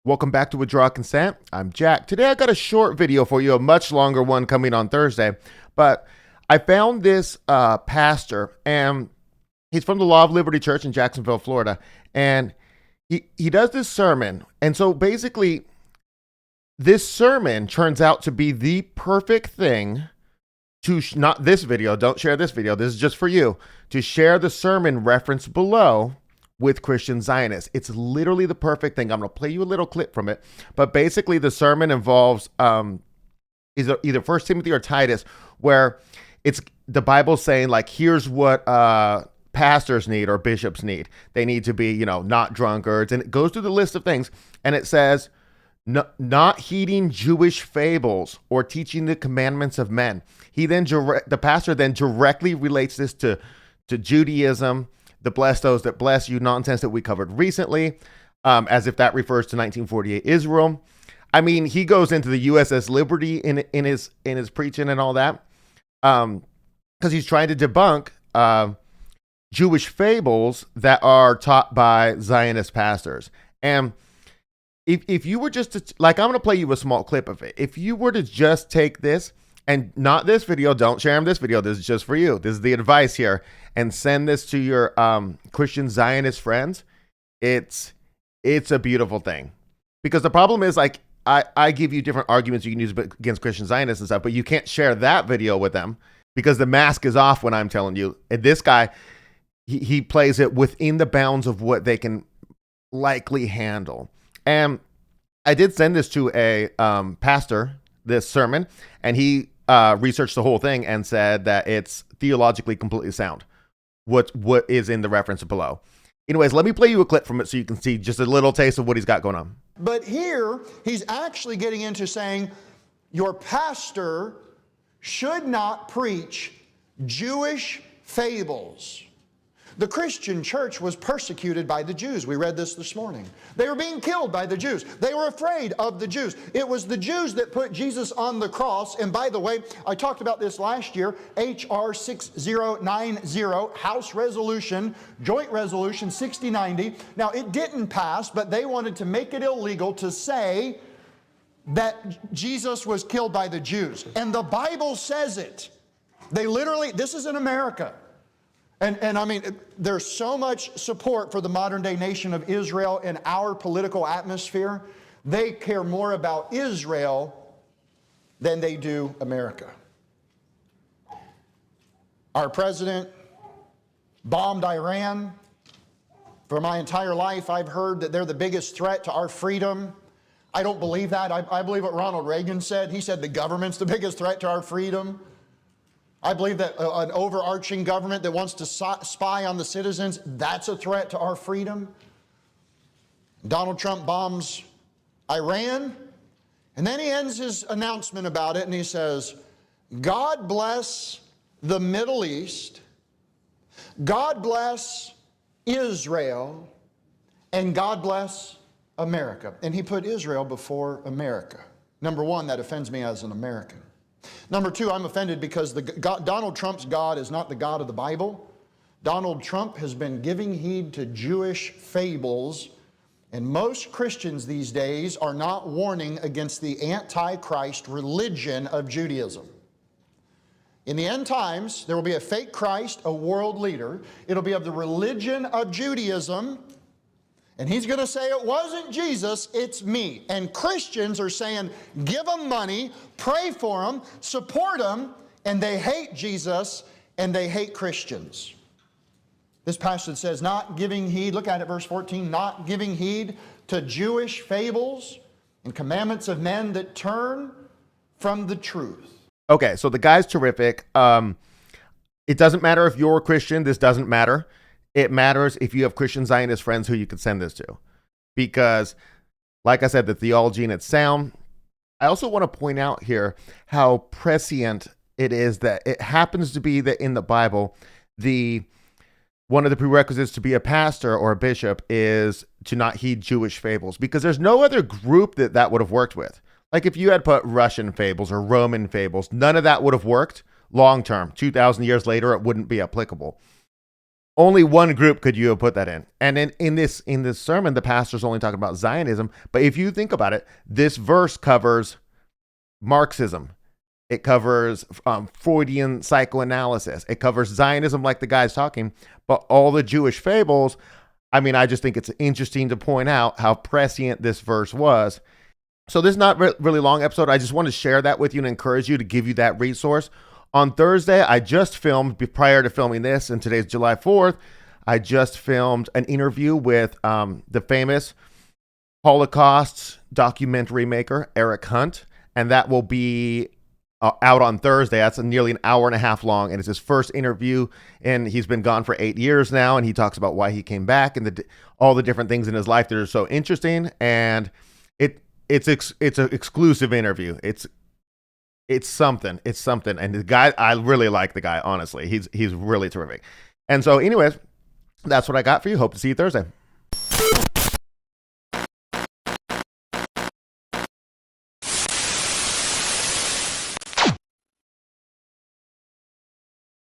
Welcome back to Withdraw Consent. I'm Jack. Today I got a short video for you, a much longer one coming on Thursday. But I found this pastor, and he's from the Law of Liberty Church in Jacksonville, Florida. And he does this sermon. And so basically, this sermon turns out to be the perfect thing to, not this video, don't share this video, this is just for you, to share the sermon reference below with Christian Zionists. It's literally the perfect thing. I'm going to play you a little clip from it. But basically, the sermon involves either 1 Timothy or Titus, where it's the Bible saying, like, here's what pastors need or bishops need. They need to be, not drunkards. And it goes through the list of things. And it says, not heeding Jewish fables or teaching the commandments of men. The pastor then directly relates this to Judaism, the bless those that bless you nonsense that we covered recently, as if that refers to 1948 Israel. I mean, he goes into the USS Liberty in his preaching and all that, because he's trying to debunk Jewish fables that are taught by Zionist pastors. And if you were just to, I'm going to play you a small clip of it. If you were to just take this, and not this video, don't share this video, this is just for you, this is the advice here, and send this to your Christian Zionist friends, it's a beautiful thing. Because the problem is, like, I give you different arguments you can use against Christian Zionists and stuff, but you can't share that video with them because the mask is off when I'm telling you. And this guy, he plays it within the bounds of what they can likely handle. And I did send this to a pastor, this sermon, and he researched the whole thing and said that it's theologically completely sound. What is in the reference below. Anyways, let me play you a clip from it so you can see just a little taste of what he's got going on. But here, he's actually getting into saying your pastor should not preach Jewish fables. The Christian church was persecuted by the Jews. We read this morning. They were being killed by the Jews. They were afraid of the Jews. It was the Jews that put Jesus on the cross. And by the way, I talked about this last year, H.R. 6090, House Resolution, Joint Resolution 6090. Now, it didn't pass, but they wanted to make it illegal to say that Jesus was killed by the Jews. And the Bible says it. They literally, this is in America. And I mean, there's so much support for the modern day nation of Israel in our political atmosphere. They care more about Israel than they do America. Our president bombed Iran. For my entire life, I've heard that they're the biggest threat to our freedom. I don't believe that. I believe what Ronald Reagan said. He said the government's the biggest threat to our freedom. I believe that an overarching government that wants to spy on the citizens, that's a threat to our freedom. Donald Trump bombs Iran, and then he ends his announcement about it, and he says, God bless the Middle East, God bless Israel, and God bless America. And he put Israel before America. Number one, that offends me as an American. Number two, I'm offended because Donald Trump's God is not the God of the Bible. Donald Trump has been giving heed to Jewish fables, and most Christians these days are not warning against the antichrist religion of Judaism. In the end times, there will be a fake Christ, a world leader. It'll be of the religion of Judaism. And he's going to say, it wasn't Jesus, it's me. And Christians are saying, give them money, pray for them, support them, and they hate Jesus and they hate Christians. This passage says, not giving heed, look at it, verse 14, not giving heed to Jewish fables and commandments of men that turn from the truth. Okay, so the guy's terrific. It doesn't matter if you're a Christian, this doesn't matter. It matters if you have Christian Zionist friends who you can send this to. Because, like I said, the theology and its sound. I also want to point out here how prescient it is that it happens to be that in the Bible, one of the prerequisites to be a pastor or a bishop is to not heed Jewish fables. Because there's no other group that would have worked with. Like if you had put Russian fables or Roman fables, none of that would have worked long term. 2,000 years later, it wouldn't be applicable. only one group could you have put that in. And in this sermon, the pastor's only talking about Zionism. But if you think about it, this verse covers Marxism. It covers Freudian psychoanalysis. It covers Zionism, like the guy's talking, but all the Jewish fables. I mean, I just think it's interesting to point out how prescient this verse was. So this is not really long episode. I just want to share that with you and encourage you to give you that resource. On Thursday, I just filmed, prior to filming this, and today's July 4th, I just filmed an interview with the famous Holocaust documentary maker, Eric Hunt, and that will be out on Thursday. That's nearly an hour and a half long, and it's his first interview, and he's been gone for 8 years now, and he talks about why he came back and all the different things in his life that are so interesting, and it's an exclusive interview. It's something, and the guy, I really like the guy, honestly. He's really terrific. And so anyways, that's what I got for you. Hope to see you Thursday.